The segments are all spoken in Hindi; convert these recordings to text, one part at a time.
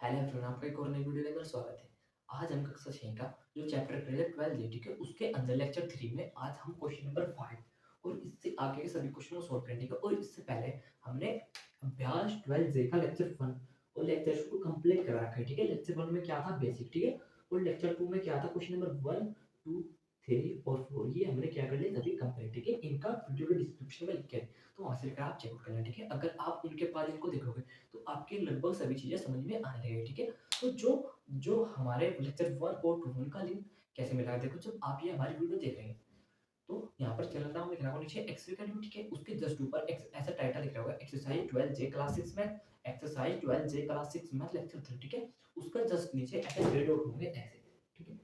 हेलो एवरीवन, आपका एक और नई वीडियो में स्वागत है। आज हम कक्षा 6 का जो चैप्टर क्लियर 12 है, ठीक है, उसके अंदर लेक्चर 3 में आज हम क्वेश्चन नंबर 5 और इससे आगे के सभी क्वेश्चन को सॉल्व करेंगे, ठीक है। और इससे पहले हमने अभ्यास 12 जे का लेक्चर 1 और लेक्चर 2 को कंप्लीट करा रखा है, ठीक है। लेक्चर 1 में क्या था, बेसिक, ठीक है, और लेक्चर 2 में क्या था, क्वेश्चन नंबर 1 2 3 और 4 ये हमने क्या कर लिया, सभी कंप्लीट, ठीक है। इनका वीडियो के डिस्क्रिप्शन में लिख के है, तो वहां से आप चेकआउट करना, ठीक है। अगर आप उनके पास इनको देखोगे तो आपके लगभग सभी चीजें समझ में आने लगेगी, ठीक है। तो जो जो हमारे लेक्चर 1 और 2 उनका लिंक कैसे मिला है, देखो, जब आप ये हमारी वीडियो देख रहे हैं तो यहाँ पर चैनल नाम लिख रहा होगा नीचे एक्सेल अकेडमी, ठीक है। उसके जस्ट ऊपर ऐसा टाइटल लिख रहा होगा, एक्सरसाइज 12 जे क्लास 6 मैथ, एक्सरसाइज 12 जे क्लास 6 मैथ लेक्चर 3, ठीक है। उसका जस्ट नीचे ऐसे थ्री डॉट होंगे, ऐसे, ठीक है।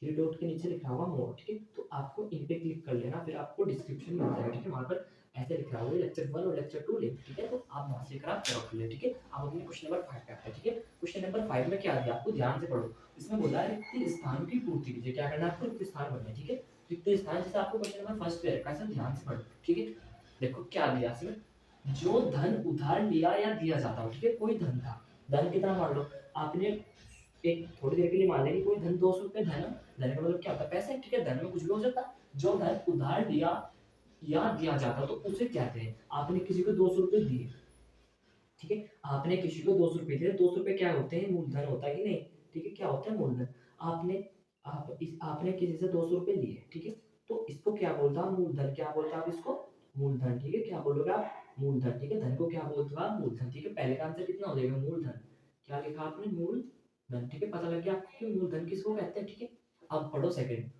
थ्री डॉट के नीचे लिखा होगा मोर, ठीक है। तो आपको इन पे क्लिक कर लेना, फिर आपको डिस्क्रिप्शन मिल जाएगा, ठीक है। वहां पर ऐसे लिखा होगा लेक्चर 1 और लेक्चर 2 लिंक, ठीक है। तो आप वहां से आप चेक कर ले, ठीक है। आप अपने क्वेश्चन नंबर 5 पे आते हैं, ठीक है। क्वेश्चन नंबर 5 में क्या दिया, आपको ध्यान से पढ़ो। इसमें बोला है रिक्त स्थान की पूर्ति कीजिए। क्या करना है आपको, रिक्त स्थान भरना है, ठीक है। रिक्त स्थान जैसे आपको क्वेश्चन नंबर फर्स्ट पे रखा है, सब ध्यान से पढ़ो, ठीक है। देखो क्या दिया इसमें, जो धन उधार लिया या दिया जाता हो, ठीक है। कोई धन था, धन कितना मान लो आपने, एक थोड़ी देर के लिए मान लें कि कोई धन 200 रुपए धन, धन का मतलब क्या होता है, पैसे, ठीक है। धन में कुछ भी हो सकता है। जो धन उधार लिया या दिया जाता तो उसे कहते हैं, आपने किसी को 200 रुपए दिए, ठीक है। आपने किसी को 200 रुपए दिए, 200 रुपए क्या होते हैं, मूलधन होता है कि नहीं, ठीक है। क्या होता है, मूलधन। आपने किसी से 200 रुपए लिए, ठीक है। तो इसको क्या बोलता है, मूलधन। क्या बोलता है आप इसको, मूलधन, ठीक है। क्या बोलोगे आप, मूलधन, ठीक है। धन को क्या बोलते हो आप, मूलधन, ठीक है। पहले का आंसर कितना हो जाएगा, मूलधन। क्या लिखा आपने, मूलधन, ठीक है। पता लग गया आपको कि मूलधन किसको कहते हैं, ठीक है। अब पढ़ो सेकंड,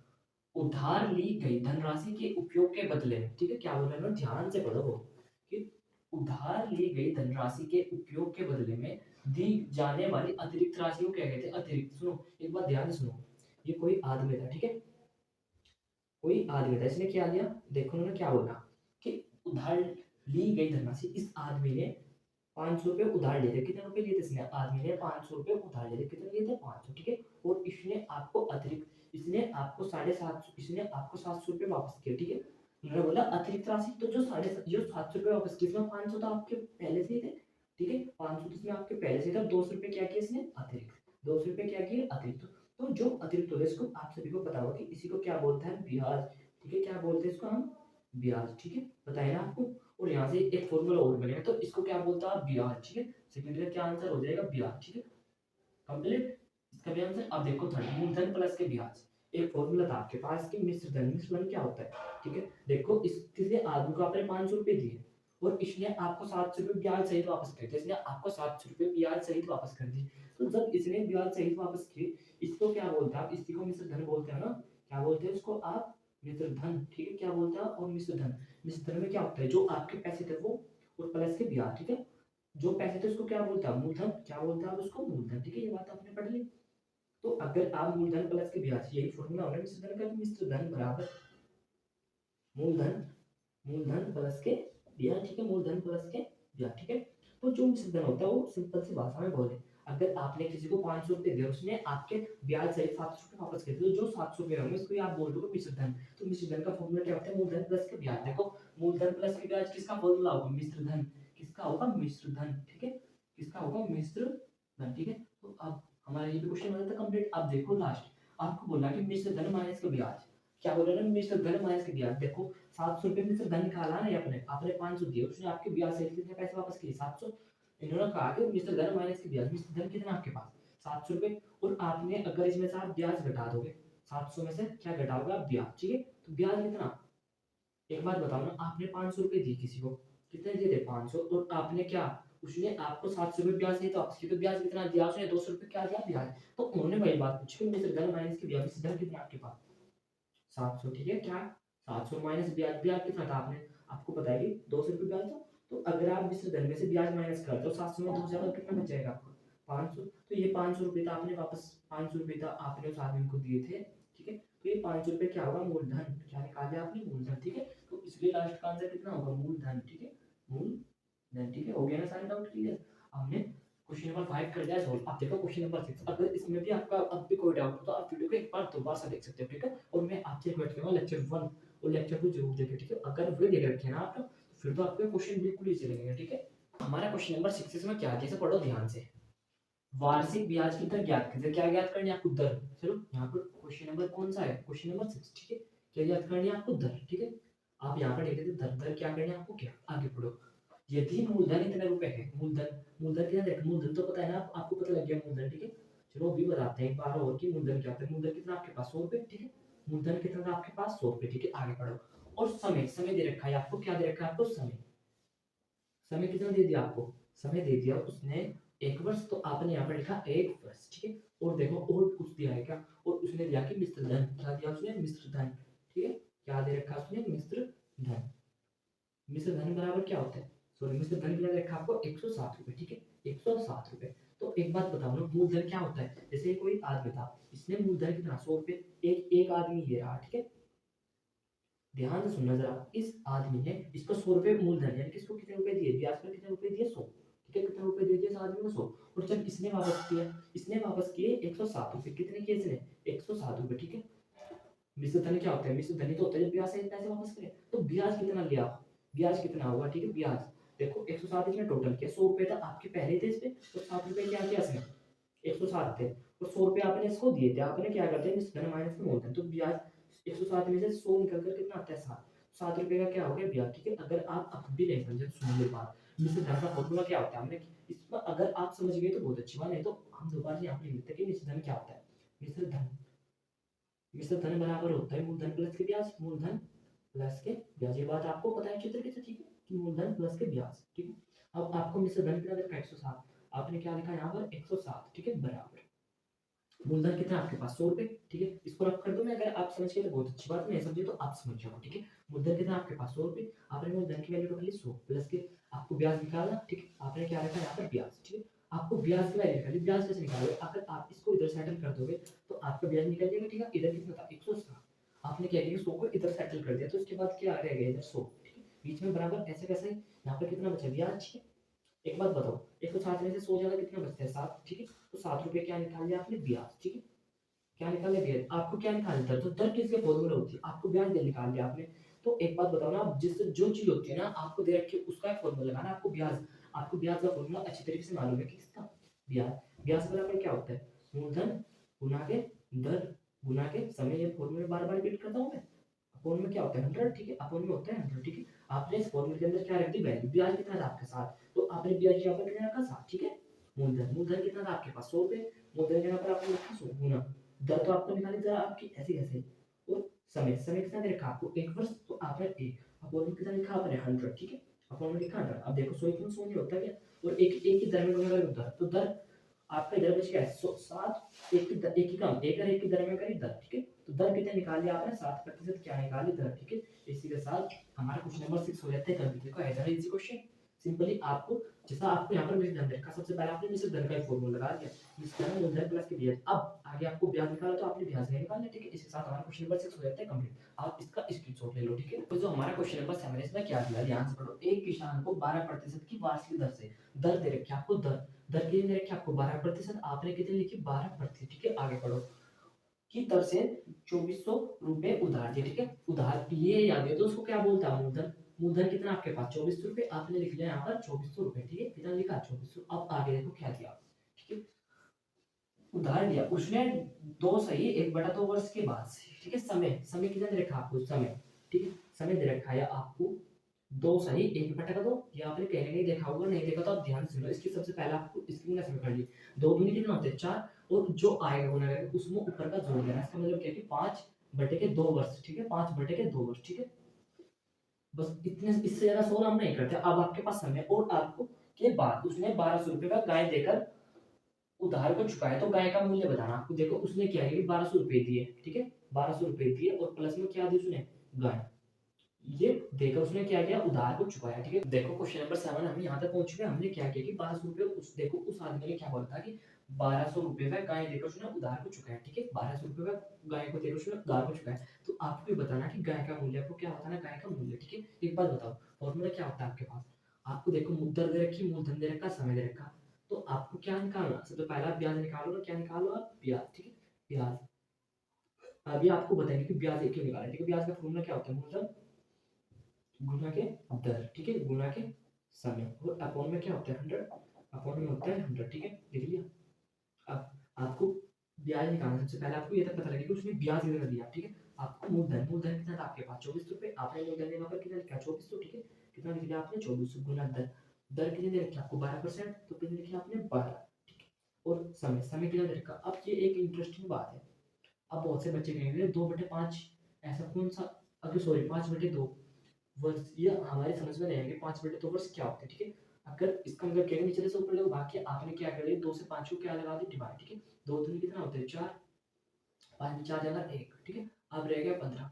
उधार ली गई धनराशि के उपयोग के बदले में, ठीक है। क्या बोल रहे हैं, ध्यान से पढ़ो कि उधार ली गई धनराशि के उपयोग के बदले में दी जाने वाली अतिरिक्त राशि को क्या कहते हैं, अतिरिक्त। सुनो एक बात ध्यान से सुनो, ये कोई आदमी था, ठीक है। कोई आदमी था, इसने क्या लिया, देखो उन्होंने क्या बोला कि उधार ली गई धनराशि, इस आदमी ने 500 रुपए उधार लिए थे। कितने रुपए लिए थे इसने, आदमी ने 500 रुपए उधार लिए थे। कितने लिए थे, 500, ठीक है। और इसने आपको अतिरिक्त, इसने आपको 750, इसने आपको 700 रुपए वापस किए, ठीक है। उन्होंने बोला अतिरिक्त राशि, तो जो 700 रुपए वापस किए, इसमें 500 तो आपके पहले से ही थे, ठीक है। 500 तो इसमें आपके पहले से था, 200 रुपए क्या किए इसने, अतिरिक्त। 200 रुपए क्या किए, अतिरिक्त। तो जो अतिरिक्त होगा, इसको आप सभी को पता होगा कि इसी को क्या बोलते हैं, ब्याज, ठीक है। क्या बोलते हैं इसको हम, ब्याज, ठीक है। बताया ना आपको। और यहाँ से एक फॉर्मूला और मिलेगा, तो इसको क्या बोलता है, ब्याज, ठीक है। सेकंड का क्या आंसर हो जाएगा, ब्याज, ठीक है। कंप्लीट। इसका भी आंसर अब देखो, थर्ड मूलधन प्लस के ब्याज। एक फॉर्मूला था आपके पास कि मिश्र धन, मिश्र धन क्या होता है, ठीक है। देखो इस किसी आदमी को आपने 500 रुपए दिए और इसने आपको 700 रुपए ब्याज सहित वापस कर दिए, इसने आपको 700 रुपए ब्याज सहित वापस कर दिए। तो जब इसने ब्याज सहित वापस किए, इसको क्या बोलते हैं आप, इसी को मिश्र धन बोलते हैं ना। क्या बोलते हैं इसको आप, मिश्र धन, ठीक है। क्या बोलते हैं, और मिश्र धन, मिश्र धन में क्या होता है, जो आपके पैसे थे वो और प्लस के ब्याज, ठीक है। जो पैसे थे उसको क्या बोलता है, मूलधन। क्या बोलता है उसको, मूलधन, ठीक है। ये बात आपने पढ़ ली। तो अगर आप मूलधन प्लस के ब्याज, यही फॉर्मूला होना मिश्र धन का, मिश्र धन बराबर मूलधन, मूलधन प्लस के ब्याज, ठीक है। मूलधन प्लस के ब्याज, ठीक है। तो जो मिश्र धन होता है वो सिंपल सी भाषा में बोले, अगर आपने किसी को 500 रुपए दिए, उसने आपके ब्याज सहित 700 रुपए वापस कर दिए, तो जो 700 रुपए होंगे उसको आप बोल दोगे मिश्र धन। तो मिश्र धन का फॉर्मूला क्या होता है, मूलधन प्लस के ब्याज। देखो मूलधन प्लस के ब्याज किसका फॉर्मूला होगा, मिश्र धन। किसका होगा, मिश्र धन, ठीक है। किसका होगा, मिश्र धन, ठीक है। तो अब हमारा ये क्वेश्चन हो जाता है कंप्लीट। अब देखो लास्ट, आपको बोला कि मिश्र धन माइनस के ब्याज। क्या बोल रहे हैं, मिश्र धन माइनस के ब्याज। देखो 700 रुपए में से धन निकाला ना, आपने आपने 500 दिए, उसने आपके ब्याज सहित कितने पैसे वापस किए, 700। इन्होंने कहा कि मिश्र धन माइनस के ब्याज, मिश्र धन कितना आपके पास, 700 रुपए। और आपने अगर इसमें से आप ब्याज घटा दोगे, 700 में से क्या घटाओगे आप, ब्याज, ठीक है। तो ब्याज कितना, एक बात बताओ ना, आपने 500 रुपए दिए किसी को, कितने दिए थे, 500। और आपने क्या, उसने आपको 700 रुपए ब्याज सहित वापस किए, तो ब्याज कितना दिया उसने, 200 रुपए क्या दिया, ब्याज। तो उन्होंने वही बात पूछी कि मिश्र धन माइनस के ब्याज, मिश्र धन कितना आपके पास, 700, ठीक है। क्या 700 माइनस ब्याज, ब्याज कितना था आपने, आपको पता है कि 200 रुपये ब्याज था। तो अगर आप मिश्र धन में से ब्याज माइनस करते हो, 700 में 2 कितना बच जाएगा आपको, 500। तो ये 500 रुपये था आपने वापस, 500 रुपये था आपने उस आदमी को दिए थे, ठीक है। तो ये 500 रुपये क्या होगा, मूलधन। क्या निकाला आपने, मूलधन, ठीक है। तो इसलिए लास्ट का आंसर कितना होगा, मूलधन, ठीक है। मूलधन, ठीक है। हो गया ना सारे डाउट क्लियर। हमने क्वेश्चन नंबर 5 कर लिया सॉल्व। अब देखो क्वेश्चन नंबर 6, अगर इसमें भी आपका अब भी कोई डाउट हो तो आप वीडियो को एक बार दोबारा से देख सकते हो, ठीक है। और मैं आपसे रिक्वेस्ट करूंगा लेक्चर 1 और लेक्चर 2 जरूर देखें, ठीक है। अगर वे देख रखे हैं ना आप, तो फिर तो आपके क्वेश्चन बिल्कुल इजी लगेंगे, ठीक है। हमारा क्वेश्चन नंबर 6 में क्या है, जैसे पढ़ो ध्यान से। वार्षिक ब्याज की दर ज्ञात कीजिए। क्या ज्ञात करनी है आपको? दर। चलो यहाँ पर क्वेश्चन नंबर कौन सा है? क्वेश्चन नंबर 6, ठीक है। क्या ज्ञात करनी है आपको? दर, ठीक है। आप यहाँ पर देख लेते दर, दर क्या करनी है आपको? क्या आगे पढ़ो। यदि मूलधन इतने रुपए है, मूलधन, मूलधन कितना देख, मूलधन तो पता है ना आपको पता लग गया मूलधन, ठीक है। चलो अभी बताते हैं एक बार और कि मूलधन क्या होता है। मूलधन कितना आपके पास? 100 रुपए, ठीक है। मूलधन कितना था आपके पास? 100 रुपए, ठीक है। आगे पढ़ो। और समय, समय दे रखा है आपको। क्या दे रखा है आपको? समय। समय कितना दे दिया आपको? समय दे दिया उसने 1 वर्ष, तो आपने यहाँ पर लिखा 1 वर्ष, ठीक है। और देखो और कुछ दिया है क्या? और उसने दिया कि मिश्र धन। क्या दिया उसने? मिश्र धन, ठीक है। क्या दे रखा उसने? मिश्र धन। मिश्र धन बराबर क्या होता है? सॉरी, मिश्र धन कितना दे रखा आपको? 107 रुपए, ठीक है। 107 रुपए। तो एक बात बताओ ना, मूलधन क्या होता है? जैसे कोई आदमी था, इसने मूलधन कितना? 100 रुपए। एक एक आदमी ये रहा, ठीक है। ध्यान से सुनना जरा। इस आदमी ने इसको 100 रुपए मूलधन, यानी कि इसको कितने रुपए दिए? ब्याज पर कितने रुपए दिए? 100, ठीक है। कितने रुपए दे दिए इस आदमी को? 100। और जब इसने वापस किया, इसने वापस किए 107 रुपए। कितने किए इसने? 107 रुपए, ठीक है। मिश्र धन क्या होता है? मिश्र धन तो होता है जब ब्याज से पैसे वापस करें। तो ब्याज कितना लिया? ब्याज कितना हुआ, ठीक है। ब्याज देखो 107 इसने टोटल किया। 100 रुपए था आपके पहले थे इस पे, तो 7 रुपए क्या किया इसने? 107 थे, और 100 रुपए आपने इसको दिए थे। आपने क्या करते हैं? मिश्र धन माइनस में मूलधन, तो ब्याज 107 में से 100 निकल कर कितना आता है? 7। 7 रुपए का क्या हो गया? ब्याज, ठीक है। अगर आप अब भी नहीं समझे तो सुन लो बात। मिश्र धन का फॉर्मूला क्या होता है? हमने इसमें अगर आप समझ गए तो बहुत अच्छी बात है, तो हम दोबारा से यहाँ पे लिख लेते हैं कि मिश्र धन क्या होता है। मिश्र धन, मिश्र धन बराबर होता है मूलधन प्लस के ब्याज। मूलधन प्लस के ब्याज, ये बात आपको पता है अच्छी तरीके से, ठीक है, कि मूलधन प्लस के ब्याज, ठीक है। अब आपको मिश्र धन कितना देखा? 107। आपने क्या लिखा यहाँ पर? 107, ठीक है, बराबर मूलधन कितना आपके पास? 100 रुपए, ठीक है। इसको रख कर दो। मैं, अगर आप समझ गए तो बहुत अच्छी बात, नहीं समझे तो आप समझ जाओ, ठीक है। मूलधन कितना आपके पास? 100 रुपए। आपने मूलधन की वैल्यू रख ली 100, प्लस के आपको ब्याज निकालना, ठीक है। आपने क्या रखा यहाँ पर? ब्याज, ठीक है। आपको ब्याज की वैल्यू निकाली। ब्याज कैसे निकालोगे? अगर आप इसको इधर सेटल कर दोगे तो आपका ब्याज निकल जाएगा, ठीक है। इधर कितना था? 107। आपने क्या किया? 100 को इधर सेटल कर दिया, तो इसके बाद क्या रह गया? इधर 100, ठीक है। बीच में बराबर ऐसे कैसे? यहाँ पर कितना बचा? ब्याज, ठीक है। एक बात बताओ, 107 में से 100 ज्यादा कितना बचता है? 7, ठीक है। तो 7 रुपए क्या निकाल लिया आपने? ब्याज, ठीक है। क्या निकाले? ब्याज। आपको क्या निकालना था? तो दर किसके फॉर्मूला होती है? आपको ब्याज दर निकाल लिया आपने। तो एक बात बताओ ना, आप जिस जो चीज होती है ना आपको दे रखी है उसका फॉर्मूला लगाना। आपको ब्याज, आपको ब्याज का फॉर्मूला अच्छी तरीके से मालूम है कि किसका? ब्याज। ब्याज बराबर क्या होता है? मूलधन गुना के दर गुना के समय। ये फॉर्मूला बार बार रिपीट करता हूँ मैं। अपोन में क्या होता है? 100, ठीक है। अपोन में होता है 100, ठीक है। आपने इस फॉर्मूले के अंदर क्या रख दी? वैल्यू। ब्याज कितना था आपके साथ? तो आपने ब्याज यहाँ पर कितना रखा? 7, ठीक है। मूलधन, मूलधन कितना था आपके पास? 100 रुपए। मूलधन यहाँ पर आपने लिखा 100 गुना दर, तो आपको निकाली दर आपकी ऐसे कैसे। और समय, समय कितना दे रखा आपको? 1 वर्ष, तो आपने एक अपोन में कितना लिखा आपने? 100, ठीक है। अपोन में लिखा 100। अब देखो 100 इतना 100 नहीं होता क्या? और एक एक की दर में गुणा करें दर, तो दर आपका इधर बच गया है 7। एक की कम, एक और एक की दर में करी दर, ठीक है। तो दर कितने निकाल लिया आपने? 7% क्या निकाली? दर, ठीक है। इसी के साथ हमारा क्वेश्चन नंबर 6 हो जाता है कंप्लीट। देखो ऐसा इजी क्वेश्चन। सिंपली आपको, जैसा आपको यहाँ पर मिश्र धन देखा, सबसे पहले आपने मिश्र धन का एक फॉर्मूला लगा दिया। मिश्र धन मूलधन प्लस के ब्याज। अब आगे आपको ब्याज निकाला, तो आपने ब्याज नहीं निकालना, ठीक है। इसके साथ हमारा क्वेश्चन नंबर 6 हो जाता है कंप्लीट। आप इसका स्क्रीनशॉट ले लो, ठीक है। तो जो हमारा क्वेश्चन नंबर 7 है इसमें क्या दिया? ध्यान से पढ़ो। एक किसान को 12% की वार्षिक दर से, दर दे रखी है आपको, दर, दर कितनी दे रखी है आपको? 12%। आपने कितनी लिखी? 12%, ठीक है। आगे पढ़ो। की दर से 2400 रुपए उधार दिए, ठीक है। उधार ये याद है तो उसको क्या बोलता है? मूलधन। मूलधन कितना आपके पास? 2400 रुपए। आपने लिख लिया यहाँ पर 2400 रुपए, ठीक है। कितना लिखा? 2400। अब आगे देखो क्या दिया, ठीक है। उधार दिया उसने 2 सही 1/2 वर्ष के बाद से, ठीक है। समय, समय कितना दे रखा आपको? समय, ठीक है। समय दे रखा है आपको 2 सही 1/2। ये आपने कहीं नहीं देखा होगा, नहीं देखा तो आप ध्यान से सुनो। इसकी सबसे पहले आपको इसकी गुना समझ कर ली। 2 दूनी कितना होते हैं? 4। और जो आएगा गुना करके उसमें ऊपर का जोड़ देना। इसका मतलब क्या है कि 5/2 वर्ष, ठीक है। 5/2 वर्ष, ठीक है। बस इतने, इससे ज्यादा सोल हम नहीं करते। अब आपके पास समय और आपको के बाद उसने 1200 रुपए का गाय देकर उधार को चुकाया, तो गाय का मूल्य बताना आपको। देखो उसने क्या है? 1200 रुपए दिए, ठीक है। 1200 रुपए दिए और प्लस में क्या दी उसने? गाय। ये देखो उसने क्या किया? उधार को चुकाया, ठीक है। देखो क्वेश्चन नंबर 7 हम यहाँ तक पहुंच चुके हैं। हमने क्या किया कि 1200 रुपए उस, देखो उस आदमी ने क्या बोला था कि 1200 रुपए का गाय देकर उसने उधार को चुकाया, ठीक है। 1200 रुपए का गाय को देकर उसने उधार को चुकाया। तो आपको भी बताना कि गाय का मूल्य, आपको क्या होता है ना? गाय का मूल्य, ठीक है। एक बात बताओ, फॉर्मूला क्या होता है आपके पास? आपको देखो मुद्दर दे रखी, मूलधन दे रखा, समय दे रखा। तो आपको क्या निकालना? सबसे पहला ब्याज निकालो ना। क्या निकालो आप? ब्याज, ठीक है। ब्याज। अभी आपको बताएंगे कि ब्याज क्यों निकालें, ठीक है। ब्याज का फॉर्मूला क्या होता है? मूलधन गुना के दर, ठीक है, गुना के समय। और अपॉन में क्या होता है? 100। अपॉन में होता है 100, ठीक है। लिख लिया। आपको ब्याज निकालना है, सबसे पहले आपको ये तक पता लगे कि उसने ब्याज कितना दिया, ठीक है। आपको मूलधन, मूलधन कितना था आपके पास 24 रुपए, आपने मूलधन यहाँ पर कितना लिखा 2400, ठीक है। कितना लिख लिया आपने 2400 गुना दर, दर कितने दे रखी आपको 12%, तो कितने लिखा आपने 12, ठीक है। और समय, समय कितना दे रखा। अब ये एक इंटरेस्टिंग बात है। अब बहुत से बच्चे कहेंगे 2/5 ऐसा कौन सा, अगर सॉरी 5/2 वर्ष, ये हमारी समझ में नहीं आएगी 5/2 वर्ष क्या होते हैं, ठीक है। अगर इसका मतलब क्या है, नीचे से ऊपर लोग बाकी आपने क्या कर लिया 2 से 5 को क्या लगा दी डिवाइड, ठीक है। 2 दूनी कितना होता है 4, 5 में 4 जगह 1, ठीक है। अब रह गया 15,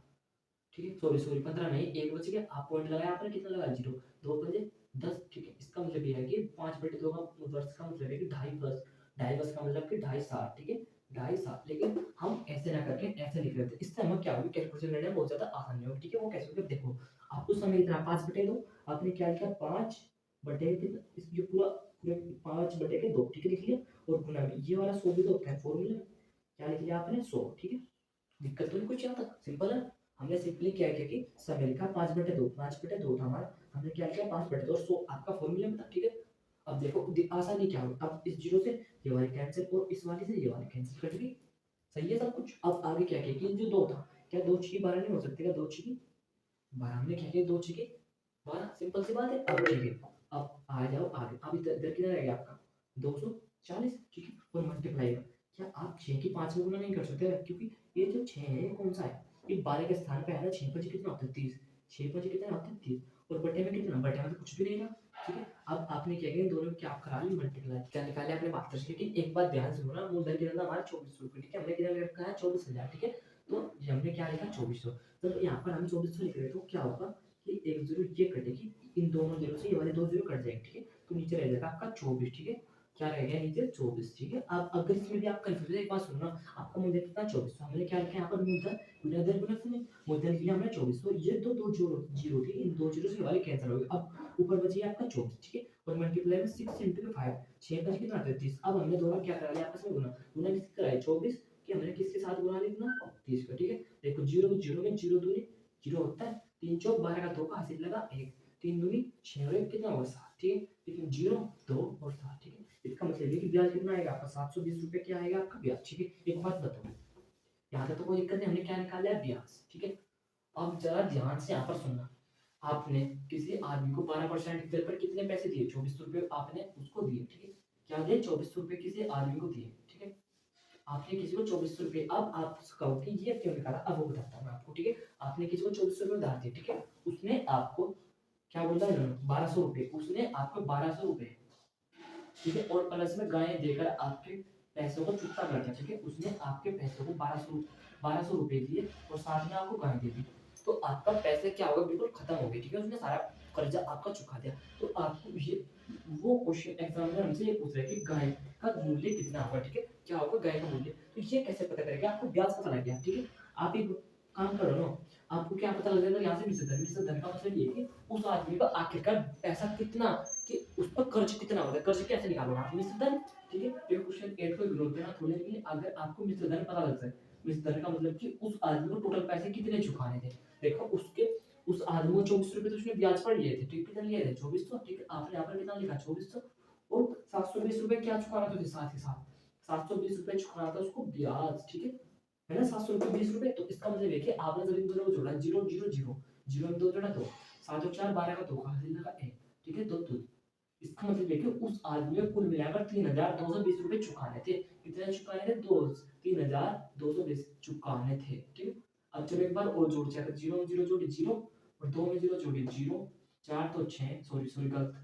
ठीक है। सॉरी सॉरी 15 नहीं, 1 बच गया, आप पॉइंट लगाया आपने, कितना लगा 0, 2 पंजे 10, ठीक है। इसका मतलब ये है कि 5/2 का वर्ष का मतलब है कि 2.5 वर्ष, 2.5 वर्ष का मतलब कि 2.5 साल, ठीक है। 2.5 साल, लेकिन हम ऐसे ना करके ऐसे लिख रहे थे, इससे हमें क्या होगी कैलकुलेशन करने में बहुत ज्यादा आसानी होगी, ठीक है। वो कैसे होगा देखो, आपको समय इतना 5/2, आपने क्या किया 5 बटे कितना, इस ये पूरा पूरे 5/2, ठीक है लिख लिया। और गुना में ये वाला 100 भी तो होता है फॉर्मूला में, क्या लिख लिया आपने 100, ठीक है। दिक्कत तो नहीं कुछ यहाँ तक, सिंपल है। हमने सिंपली क्या किया कि समय लिखा 5/2, 5/2 था हमारा, हमने क्या किया 5/2 और 100 आपका फॉर्मूला में था, ठीक है। अब देखो आसानी क्या होगी, अब इस जीरो से ये वाली कैंसिल और इस वाली से ये वाली कैंसिल कर दी, सही है सब कुछ। अब आगे क्या किया कि जो 2 था, क्या 2 छीके 12 नहीं हो सकते, क्या 2 छीके 12, हमने क्या किया 2 छीके 12, सिंपल सी बात है। अब ठीक है, अब आ जाओ आगे, अब इधर इधर कितना रह गया आपका 240, ठीक है। और मल्टीप्लाई, क्या आप 6 की 5 में गुना नहीं कर सकते, क्योंकि ये जो 6 है ये कौन सा है, ये 12 के स्थान पे है ना, 6 5 कितना होता है 30, 6 5 कितना होता है 30, और बटे में कितना, बटे में तो कुछ भी नहीं था, ठीक है। अब आपने क्या किया दोनों क्या आप करा ली मल्टीप्लाई, क्या निकाले आपने मास्टर्स, लेकिन एक बात ध्यान से सुनना, मूलधन कितना था हमारा 2400 रुपये, ठीक है। हमने कितना रखा है 24,000, ठीक है। तो ये हमने क्या लिखा 2400, तो यहाँ पर हम 2400 लिख रहे हैं, तो क्या होगा कि एक जीरो ये कटेगी, इन दोनों जीरो से ये वाले 2 जीरो कट जाएंगे, ठीक है। तो नीचे रह जाएगा आपका 24, ठीक है। क्या रह गया नीचे 24, ठीक है। अब अगर इसमें भी आप कंफ्यूज है, एक बात सुनना, आपका मूलधन कितना 24, तो हमने क्या लिखा यहाँ पर मूलधन गुणा गुणक में मूलधन लिया हमने 24, तो ये तो 2 जीरो जीरो थी, इन 2 जीरो से ये वाले कैंसिल हो गए, अब ऊपर बची आपका 24, ठीक है। और मल्टीप्लाई में 6 × 5, 6 5 कितना आता है 30। अब हमने दोनों क्या करा लिया आपस में गुना, गुना किससे कराया 24 कि हमने किसके साथ गुना लिखना 30 का, ठीक है। देखो जीरो जीरो में जीरो दूनी जीरो होता है, 3 चौक 12 का 2 का हासिल लगा 1, 3 दूनी 6 और 1 कितना होगा 7, ठीक है। लेकिन 0 2 और 7, ठीक है। इसका मतलब ये कि ब्याज कितना आएगा आपका 720 रुपए, क्या आएगा आपका ब्याज, ठीक है। एक बात बताओ, यहाँ तक तो कोई दिक्कत नहीं, हमने क्या निकाला है ब्याज, ठीक है। अब जरा ध्यान से यहाँ पर सुनना, आपने किसी आदमी को 12% दर पर कितने पैसे दिए 2400 रुपये आपने उसको दिए, ठीक है। क्या दिए 2400 रुपये किसी आदमी को दिए, ठीक है। आपने किसी को 2400 रुपये, अब आप कहो कि ये क्यों निकाला, अब वो बताता हूँ मैं आपको, ठीक है। आपने किसी को 2400 रुपये उधार दिए, ठीक है। उसने आपको क्या बोला इन्होंने 1200 रुपये, उसने आपको 1200 रुपये, ठीक है। और प्लस में गाय देकर आपके पैसों को चुकता कर दिया, ठीक है। उसने आपके पैसों को 1200 रुपये दिए और साथ में आपको गाय दे दी, तो आपका पैसे क्या होगा बिल्कुल खत्म हो गए, ठीक है। उसने सारा कर्जा आपका चुका दिया, तो आपको ये वो क्वेश्चन एग्जामिनर हमसे ये पूछ रहा है कि गाय का मूल्य कितना होगा, ठीक है। क्या होगा गाय का मूल्य, तो ये कैसे पता करेगा, आपको ब्याज पता लग गया, ठीक है। आप एक काम करो ना, आपको क्या पता लग जाएगा यहाँ से मिश्र धन का मतलब ये है कि उस आदमी का आखिरकार पैसा कितना, कि उस पर कर्ज कितना होता है, कर्ज कैसे निकालोगे आप मिश्र धन, ठीक है। तो क्वेश्चन 8 को इग्नोर करना थोड़े, लेकिन अगर आपको मिश्र धन पता लग जाए, मिश्र धन का मतलब कि उस आदमी को टोटल पैसे कितने चुकाने थे, देखो उसके उस आदमी को 2400 रुपये तो उसने ब्याज पर लिए थे, ठीक, कितने लिए थे 2400, ठीक है। आपने यहाँ पर कितना लिखा 2400, और 720 रुपये क्या चुकाना था साथ ही साथ, 720 रुपये चुकाना था उसको ब्याज, ठीक है ना। 700 रुपये 20 रुपये, तो इसका मतलब है कि आपने जब इन दोनों को जोड़ा, जीरो जीरो जीरो, जीरो में 2 जोड़ा 2, 7 और 4 12 का 2 का हासिल लगा 1, ठीक है। 2 2, इसका मतलब है कि उस आदमी को कुल मिलाकर 3220 रुपये चुकाने थे, कितने चुकाने थे 2, 3220 चुकाने थे, ठीक है। अब चलो एक बार और जोड़ चेक, जीरो में जीरो जोड़े जीरो, और 2 में जीरो जोड़े जीरो, 4 तो 6, सॉरी सॉरी गलत,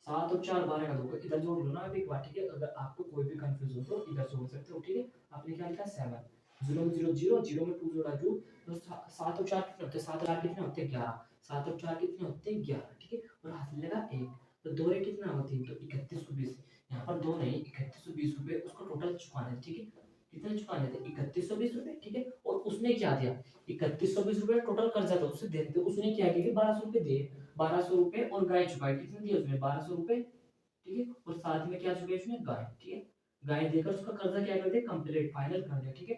7 और 4 12 का 2 का इधर जोड़ लो ना आप एक बार, ठीक है। अगर आपको कोई भी कंफ्यूज हो तो इधर जोड़ सकते हो, ठीक है। आपने क्या लिखा 7, जीरो में जीरो जीरो, जीरो में 2 जोड़ा 2, तो 7 और 4 कितने होते हैं, 7 और 8 कितने होते हैं 11, 7 और 4 कितने होते हैं 11, ठीक है। और हासिल लगा 1, तो 2 रे कितना होती है, तो 3120, यहाँ पर 2 नहीं 3120 रुपये उसको टोटल चुकाने थे, ठीक है। कितने चुकाने थे 3120 रुपये, ठीक है। और उसने क्या दिया 3120 रुपये टोटल कर्जा था उससे देते, उसने क्या किया कि 1200 रुपये दिए, 1200 रुपये और गाय चुकाई, कितने दिए उसने 1200 रुपये, ठीक है। और साथ में क्या चुकाई उसने गाय, ठीक है। गाय देकर उसका कर्जा क्या कर दिया कंप्लीट फाइनल कर दिया, ठीक है।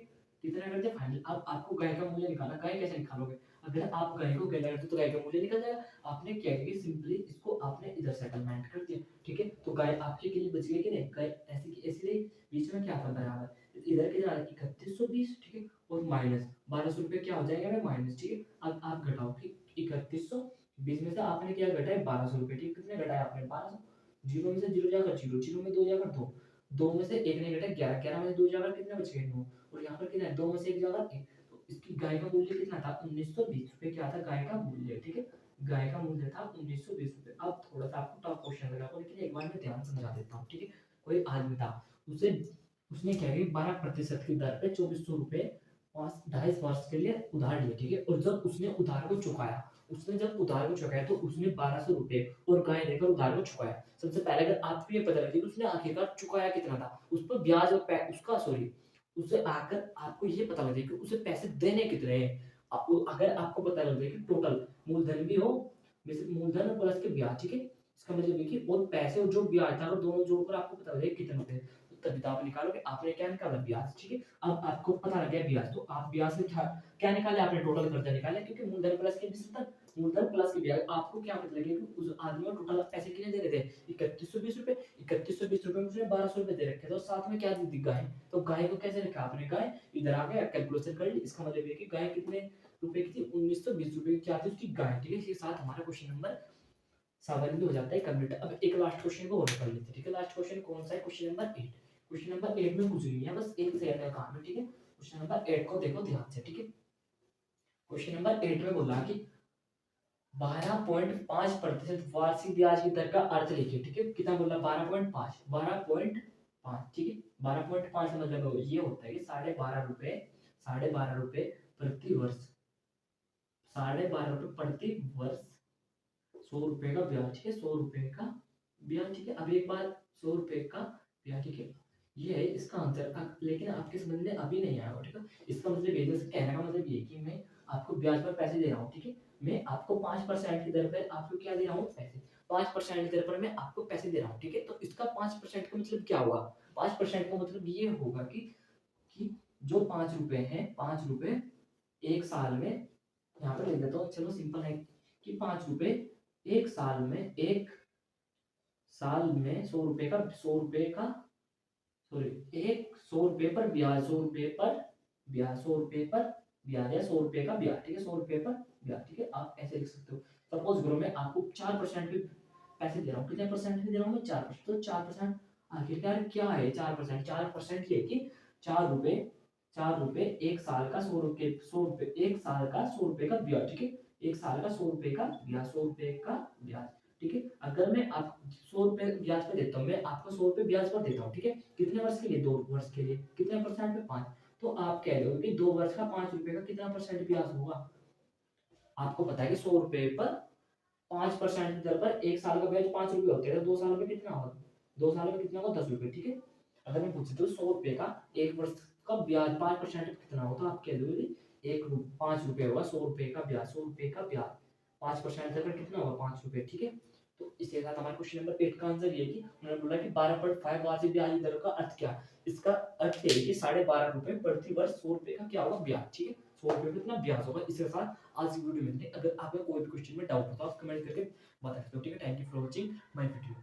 कितना कर दिया फाइनल। अब आपको गाय का मूल्य निकालना, गाय कैसे निकालोगे? अगर आप गाय को गैला करते तो गाय का मूल्य निकल जाएगा। आपने क्या किया कि सिंपली इसको आपने इधर सेटलमेंट कर दिया, ठीक है? तो गाय आपके के लिए बच गई कि नहीं? गाय ऐसी की ऐसी रही, बीच में क्या था बराबर, इधर कितना 3120, ठीक है? और माइनस 1200 रुपए क्या हो जाएगा माइनस, ठीक है? अब आप घटाओ कि 3120 में से आपने क्या घटाया 1200 रुपए, ठीक? कितने घटाया आपने 1200, जीरो में से जीरो जाकर जीरो, जीरो में दो जाकर दो, दो में से एक ने घटाया 11, 11 में से दो जाकर कितने बच गए 9, और यहाँ पर कितना है 2 में से 1 जाकर 1। तो इसकी गाय का मूल्य कितना था 1920 रुपए, क्या था गाय का मूल्य, ठीक है? गाय का मूल्य था 1920 रुपए। अब थोड़ा सा आपको टफ क्वेश्चन लगा होगा, लेकिन एक बार मैं ध्यान समझा देता हूँ, ठीक है? कोई आदमी था, उसे उसने क्या किया 12% की दर पे 2400 रुपए 22 वर्ष के लिए उधार लिए, ठीक है? और जब उसने उधार को चुकाया, उसने जब उधार को चुकाया तो उसने 1200 रुपए और गाय देकर उधार को चुकाया। सबसे पहले अगर आपको ये पता लगे कि उसने आखिरकार चुकाया कितना था, उस पर ब्याज और उसका सॉरी, उसे आकर आपको ये पता लगे कि उसे पैसे देने कितने हैं। अगर आपको पता लग जाए कि टोटल मूलधन भी हो, जैसे मूलधन प्लस के ब्याज, ठीक है? इसका मतलब है कि और पैसे और जो ब्याज था अगर दोनों जोड़कर आपको पता लगे कितने होते हैं, तो तभी तो आप निकालोगे। आपने क्या निकाला ब्याज, ठीक है? अब आपको पता लग गया ब्याज, तो आप ब्याज से क्या क्या निकाले आपने, टोटल खर्चा निकाला, क्योंकि मूलधन प्लस के मूलधन प्लस के ब्याज। आपको क्या पता लगे कि उस आदमी को टोटल पैसे कितने दे रहे थे 3120 रुपए, 3120 रुपए में उसने 1200 रुपए दे रखे थे और साथ में क्या दी थी गाय। तो गाय को कैसे रखा आपने, गाय इधर आ गया कैलकुलेशन कर ली, इसका मतलब है कि गाय कितने रुपए की थी 1920 रुपए की क्या थी उसकी गाय, ठीक है? इसके साथ हमारा क्वेश्चन नंबर 7 भी हो जाता है कंप्लीट। अब एक लास्ट क्वेश्चन को और कर लेते हैं, ठीक है? लास्ट क्वेश्चन कौन सा है, क्वेश्चन नंबर 8। क्वेश्चन नंबर 8 में कुछ नहीं है, बस एक सेकंड का काम है, ठीक है? क्वेश्चन नंबर 8 को देखो ध्यान से, ठीक है? क्वेश्चन नंबर 8 में बोला कि 12.5% वार्षिक ब्याज की दर का अर्थ लिखिए, ठीक है? कितना बोला 12.5, 12.5, ठीक है? 12.5 का मतलब ये होता है कि 12.5 रुपए प्रति वर्ष, 12.5 रुपए प्रति वर्ष 100 रुपए का ब्याज, ठीक है? 100 रुपए का ब्याज, ठीक है? अब एक बात, 100 रुपए का ब्याज, ठीक है? ये है इसका आंसर। लेकिन आपके समझ में अभी नहीं आया, ठीक है? इसका मतलब ये है, कहने का मतलब ये है कि मैं आपको ब्याज पर पैसे दे रहा हूँ, ठीक है? मैं आपको 5% की दर पर आपको क्या दे रहा हूँ पैसे, 5% की दर पर मैं आपको पैसे दे रहा हूँ, ठीक है? तो इसका 5% का मतलब क्या होगा, 5% का मतलब ये होगा कि जो 5 रुपए है, 5 रुपए एक साल में, यहाँ पर लिख देता हूँ, चलो सिंपल है कि 5 रुपए एक साल में, एक साल में 100 रुपए का, 100 रुपए का सॉरी, एक 100 रुपए पर ब्याज, 100 रुपए पर ब्याज, 100 रुपए पर ब्याज या 100 रुपए का ब्याज, ठीक है? 100 रुपए पर ब्याज, ठीक है? आप ऐसे लिख सकते हो। सपोज करो मैं आपको 4% के पैसे दे रहा हूँ, कितने परसेंट के दे रहा हूँ मैं 4%, तो 4% आखिरकार क्या है 4%, 4% ये कि 4 रुपए, 4 रुपए एक साल का 100 रुपए, 100 रुपए एक साल का 100 रुपए का ब्याज, ठीक है? एक साल का 100 रुपए का ब्याज, 100 रुपए का ब्याज, ठीक है? अगर मैं आप 100 रुपए ब्याज पर देता हूँ, मैं आपको 100 रुपए ब्याज पर देता हूँ, ठीक है? कितने वर्ष के लिए, 2 वर्ष के लिए, कितने परसेंट पे 5। तो आप कह रहे हो कि 2 वर्ष का 5 रुपए का कितना परसेंट ब्याज होगा? आपको पता है कि 100 रुपए पर 5% की दर पर एक साल का ब्याज 5 रुपए होते हैं, तो 2 साल में कितना होगा, 2 साल में कितना होगा 10 रुपए, ठीक है? अगर मैं पूछती हूँ 100 रुपए का एक वर्ष का ब्याज 5% कितना होगा, आप कह दोगे 5 रुपए होगा 100 रुपए का ब्याज, 100 रुपए का ब्याज 5% दर पर कितना होगा 5 रुपए, ठीक है? तो इसके साथ हमारे क्वेश्चन नंबर 8 का आंसर ये है कि उन्होंने बोला कि 12.5 वार्षिक ब्याज दर का अर्थ क्या है? इसका अर्थ ये है कि 12.5 रुपए प्रति वर्ष 100 रुपए का क्या होगा ब्याज, ठीक है? 100 रुपए का कितना ब्याज होगा। इसके साथ आज की वीडियो में, अगर आपको कोई भी क्वेश्चन में डाउट हो तो आप कमेंट करके बता सकते हो, ठीक है? Thank you for watching my video.